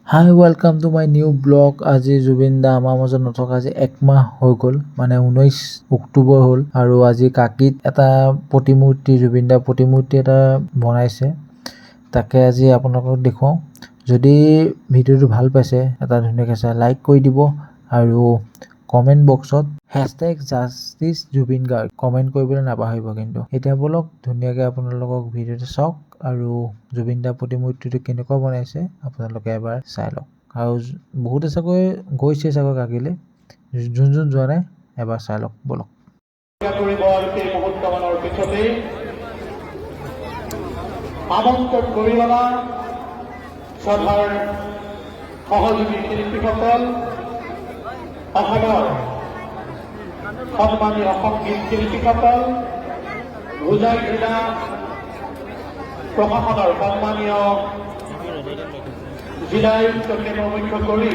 High welcome to my new blog. আজি জুবিন দা আমাৰ মাজত নথকা আজি 1 মাহ হৈ গ'ল, মানে 19 অক্টোবৰ হ'ল। আৰু আজি কাকিত এটা প্ৰতিমূৰ্তি, জুবিন দা প্ৰতিমূৰ্তি এটা বনাইছে, তাকে আজি আপোনালোকক দেখুৱাওঁ। যদি ভিডিঅ'টো ভাল পাইছে এটা ধুনীয়াকৈ চাই লাইক কৰি দিব আৰু কমেণ্ট বক্সত #জাষ্টিচ জুবিন গাৰ্গ কমেণ্ট কৰিবলৈ নাপাহৰিব। কিন্তু এতিয়া বলক ধুনীয়াকৈ আপোনালোকক ভিডিঅ'টো চাওক আৰু জুবিন দা প্ৰতিমূৰ্তিটো কেনেকুৱা বনাইছে আপোনালোকে এবাৰ চাই লওক। আৰু বহুতে চাগৈ গৈছে চাগৈ কাকিলে, যোন যোৱা নাই এবাৰ চাই লওক বলক। আমন্ত্রণ করিবা সভার সহযোগী শিল্পীসকল, সম্মানীয় সংগীত শিল্পীসকল, হোজাই জিলা প্রশাসনের সম্মানীয় জিলা আয়ুক্তকে মুখ্য করে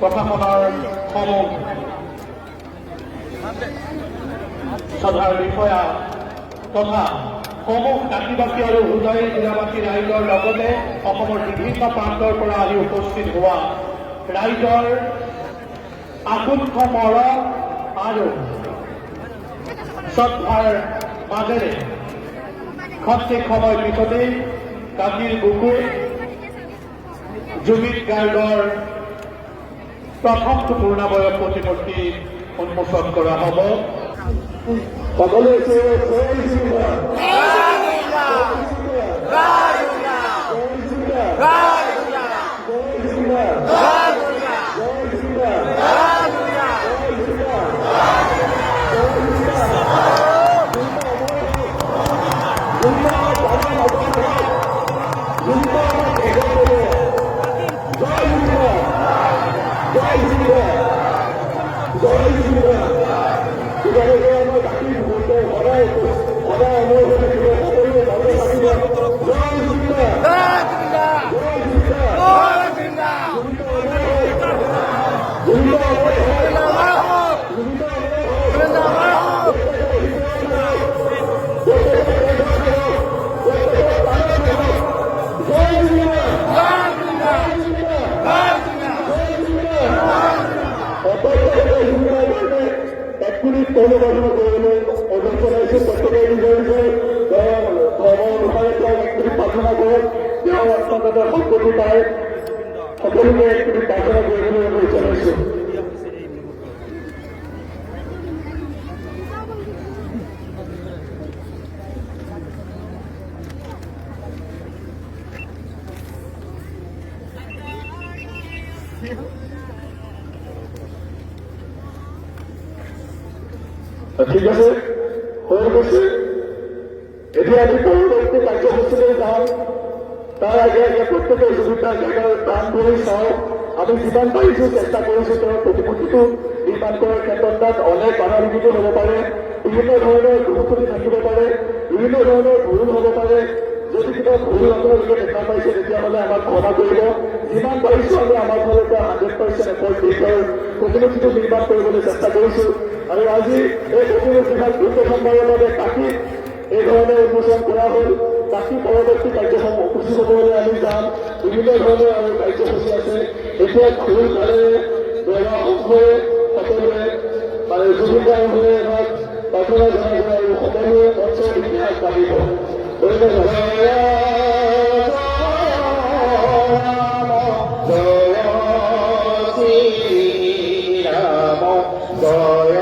প্রশাসনের সমূহ সভার বিষয়া তথা সমূহ কাশীবাসী আৰু হোজাই জিলাবাসী ৰাইজৰ লগতে অসমৰ বিভিন্ন প্ৰান্তৰ পৰা আহি উপস্থিত হোৱা ৰাইজৰ আকুণ্ঠ মৰম আৰু শ্ৰদ্ধাৰ মাজেৰে ক্ষন্তেক সময় পিছতেই কাশীৰ বুকুত জুবিন গাৰ্গৰ প্ৰথমটো পূৰ্ণাবয়ব প্ৰতিমূৰ্তি উন্মোচন কৰা হ'ব। সকলোৱে প্ৰাৰ্থনা কৰে তেওঁ আপোনালোকে সম্পত্তি পায়, সকলোকে প্ৰাৰ্থনা কৰিবলৈ বিচাৰিছো। ঠিক আছে, হৈ গৈছে। এতিয়া আমি পৰৱৰ্তী কাৰ্যসূচীলৈ যাম। তাৰ আগে আগে প্ৰত্যেকে জুবিনদাৰ জেগাৰ দান কৰি চাওঁ। আমি যিমান পাৰিছোঁ চেষ্টা কৰিছোঁ তেওঁৰ প্ৰতিমূৰ্তিটো নিৰ্মাণ কৰাৰ ক্ষেত্ৰত। তাত অনেক বাধা বিঘিনি হ'ব পাৰে, বিভিন্ন ধৰণৰ দুৰ্গতি থাকিব পাৰে, বিভিন্ন ধৰণৰ ভুল হ'ব পাৰে। যদি কিবা ভুল আপোনালোকে দেখা পাইছে তেতিয়াহ'লে আমাক ক্ষমা কৰিব। যিমান পাৰিছোঁ আমি আমাৰ ফালৰ পৰা 100% এফৰ্ট দি তেওঁৰ প্ৰতিমূৰ্তিটো নিৰ্মাণ কৰিবলৈ চেষ্টা কৰিছোঁ। আৰু আজি এই প্ৰতিমূৰ্তিভাগ প্ৰথমবাৰৰ বাবে কাশীত এই ধৰণে উন্মোচন কৰা হ'ল। বাকী পৰৱৰ্তী কাৰ্যসূচী হ'বলৈ আমি যাম। বিভিন্ন ধৰণৰ আৰু কাৰ্যসূচী আছে। এতিয়া খোল তালেৰে দৰা সংঘৰে সকলোৱে মানে জুবিন গাৰ্গৰ হৈ এভাগ প্ৰাৰ্থনা জনাব আৰু সকলোৱে মঞ্চৰ ইতিহাস পাতিব। জয়